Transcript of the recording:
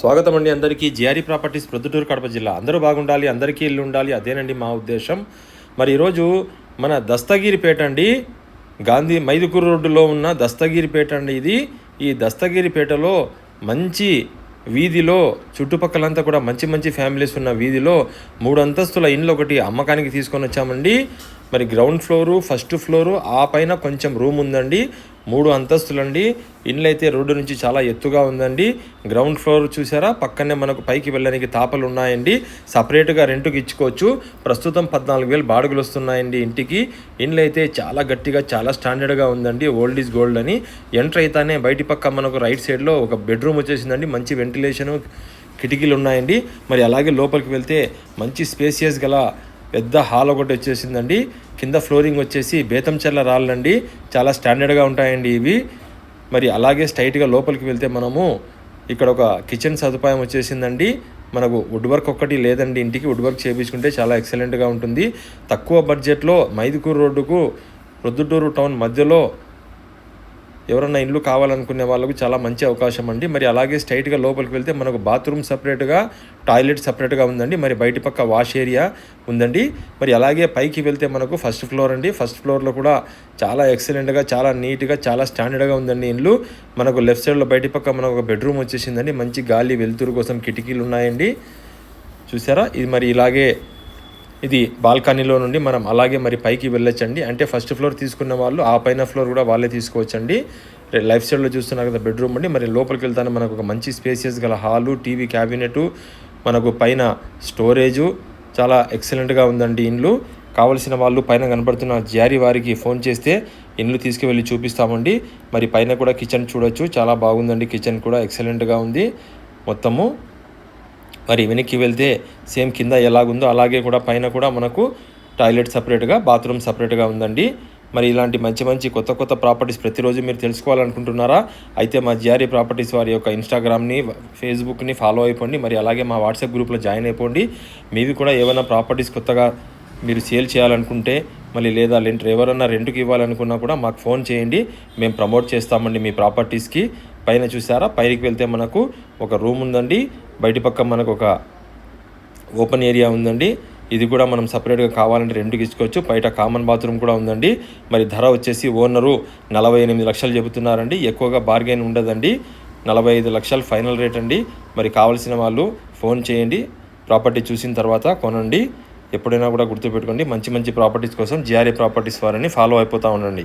స్వాగతం అండి అందరికీ. జిఆర్ఈ ప్రాపర్టీస్ ప్రొద్దుటూరు కడప జిల్లా. అందరూ బాగుండాలి, అందరికీ ఇల్లు ఉండాలి, అదేనండి మా ఉద్దేశం. మరి ఈరోజు మన దస్తగిరిపేట అండి, గాంధీ మైదుకూరు రోడ్డులో ఉన్న దస్తగిరిపేట అండి ఇది. ఈ దస్తగిరిపేటలో మంచి వీధిలో చుట్టుపక్కలంతా కూడా మంచి మంచి ఫ్యామిలీస్ ఉన్న వీధిలో 3 అంతస్తుల ఇండ్లు ఒకటి అమ్మకానికి తీసుకొని వచ్చామండి. మరి గ్రౌండ్ ఫ్లోరు, ఫస్ట్ ఫ్లోరు, ఆ పైన కొంచెం రూమ్ ఉందండి. 3 అంతస్తులండి. ఇండ్లు అయితే రోడ్డు నుంచి చాలా ఎత్తుగా ఉందండి. గ్రౌండ్ ఫ్లోర్ చూసారా, పక్కనే మనకు పైకి వెళ్ళడానికి తాపలు ఉన్నాయండి. సపరేట్గా రెంట్కి ఇచ్చుకోవచ్చు. ప్రస్తుతం 14,000 బాడుగులు వస్తున్నాయండి ఇంటికి. ఇండ్లు అయితే చాలా గట్టిగా, చాలా స్టాండర్డ్గా ఉందండి. ఓల్డ్ ఈజ్ గోల్డ్ అని. ఎంటర్ అయితేనే బయటి పక్క మనకు రైట్ సైడ్లో ఒక బెడ్రూమ్ వచ్చేసిందండి. మంచి వెంటిలేషను, కిటికీలు ఉన్నాయండి. మరి అలాగే లోపలికి వెళ్తే మంచి స్పేసియస్ గల పెద్ద హాల్ ఒకటి వచ్చేసిందండి. కింద ఫ్లోరింగ్ వచ్చేసి బేతంచెర్ల రాళ్ళండి, చాలా స్టాండర్డ్గా ఉంటాయండి ఇవి. మరి అలాగే స్ట్రైట్గా లోపలికి వెళ్తే మనము ఇక్కడ ఒక కిచెన్ సదుపాయం వచ్చేసిందండి. మనకు వుడ్ వర్క్ ఒక్కటి లేదండి ఇంటికి. వుడ్ వర్క్ చేయించుకుంటే చాలా ఎక్సలెంట్గా ఉంటుంది. తక్కువ బడ్జెట్లో మైదుకూరు రోడ్డుకు ప్రొద్దుటూరు టౌన్ మధ్యలో ఎవరన్నా ఇల్లు కావాలనుకునే వాళ్ళకు చాలా మంచి అవకాశం అండి. మరి అలాగే స్ట్రైట్గా లోపలికి వెళ్తే మనకు బాత్రూమ్ సపరేట్గా, టాయిలెట్ సపరేట్గా ఉందండి. మరి బయట పక్క వాష్ ఏరియా ఉందండి. మరి అలాగే పైకి వెళ్తే మనకు ఫస్ట్ ఫ్లోర్ అండి. ఫస్ట్ ఫ్లోర్లో కూడా చాలా ఎక్సలెంట్గా, చాలా నీట్గా, చాలా స్టాండర్డ్గా ఉందండి ఇల్లు. మనకు లెఫ్ట్ సైడ్లో బయట పక్క మనకు ఒక బెడ్రూమ్ వచ్చేసిందండి. మంచి గాలి వెలుతురు కోసం కిటికీలు ఉన్నాయండి. చూసారా, ఇది మరి ఇలాగే ఇది బాల్కనీలో నుండి మనం అలాగే మరి పైకి వెళ్ళొచ్చండి. అంటే ఫస్ట్ ఫ్లోర్ తీసుకున్న వాళ్ళు ఆ పైన ఫ్లోర్ కూడా వాళ్ళే తీసుకోవచ్చండి. లెఫ్ట్ సైడ్లో చూస్తున్నారు కదా బెడ్రూమ్ అండి. మరి లోపలికి వెళ్తానే మనకు ఒక మంచి స్పేసియస్ గల హాలు, టీవీ క్యాబినెట్, మనకు పైన స్టోరేజు, చాలా ఎక్సలెంట్గా ఉందండి ఇండ్లు. కావలసిన వాళ్ళు పైన కనబడుతున్న జిఆర్ఈ వారికి ఫోన్ చేస్తే ఇండ్లు తీసుకువెళ్ళి చూపిస్తామండి. మరి పైన కూడా కిచెన్ చూడొచ్చు, చాలా బాగుందండి. కిచెన్ కూడా ఎక్సలెంట్గా ఉంది మొత్తము. మరి వెనక్కి వెళ్తే సేమ్ కింద ఎలాగుందో అలాగే కూడా పైన కూడా మనకు టాయిలెట్ సపరేట్గా, బాత్రూమ్ సపరేట్గా ఉందండి. మరి ఇలాంటి మంచి మంచి కొత్త కొత్త ప్రాపర్టీస్ ప్రతిరోజు మీరు తెలుసుకోవాలనుకుంటున్నారా? అయితే మా జిఆర్ఈ ప్రాపర్టీస్ వారి యొక్క ఇన్స్టాగ్రామ్ని, ఫేస్బుక్ని ఫాలో అయిపోండి. మరి అలాగే మా వాట్సాప్ గ్రూప్లో జాయిన్ అయిపోండి. మీవి కూడా ఏమైనా ప్రాపర్టీస్ కొత్తగా మీరు సేల్ చేయాలనుకుంటే, మళ్ళీ లేదా ఎవరన్నా రెంట్కి ఇవ్వాలనుకున్నా కూడా మాకు ఫోన్ చేయండి. మేము ప్రమోట్ చేస్తామండి మీ ప్రాపర్టీస్కి. పైన చూసారా, పైకి వెళ్తే మనకు ఒక రూమ్ ఉందండి. బయట పక్క మనకు ఒక ఓపెన్ ఏరియా ఉందండి. ఇది కూడా మనం సపరేట్గా కావాలంటే రెంట్కి ఇచ్చుకోవచ్చు. బయట కామన్ బాత్రూమ్ కూడా ఉందండి. మరి ధర వచ్చేసి ఓనరు 48 లక్షలు చెబుతున్నారండి. ఎక్కువగా బార్గెన్ ఉండదండి. 45 లక్షలు ఫైనల్ రేట్ అండి. మరి కావాల్సిన వాళ్ళు ఫోన్ చేయండి. ప్రాపర్టీ చూసిన తర్వాత కొనండి. ఎప్పుడైనా కూడా గుర్తుపెట్టుకోండి, మంచి మంచి ప్రాపర్టీస్ కోసం జిఆర్ఈ ప్రాపర్టీస్ వారిని ఫాలో అయిపోతూ ఉండండి.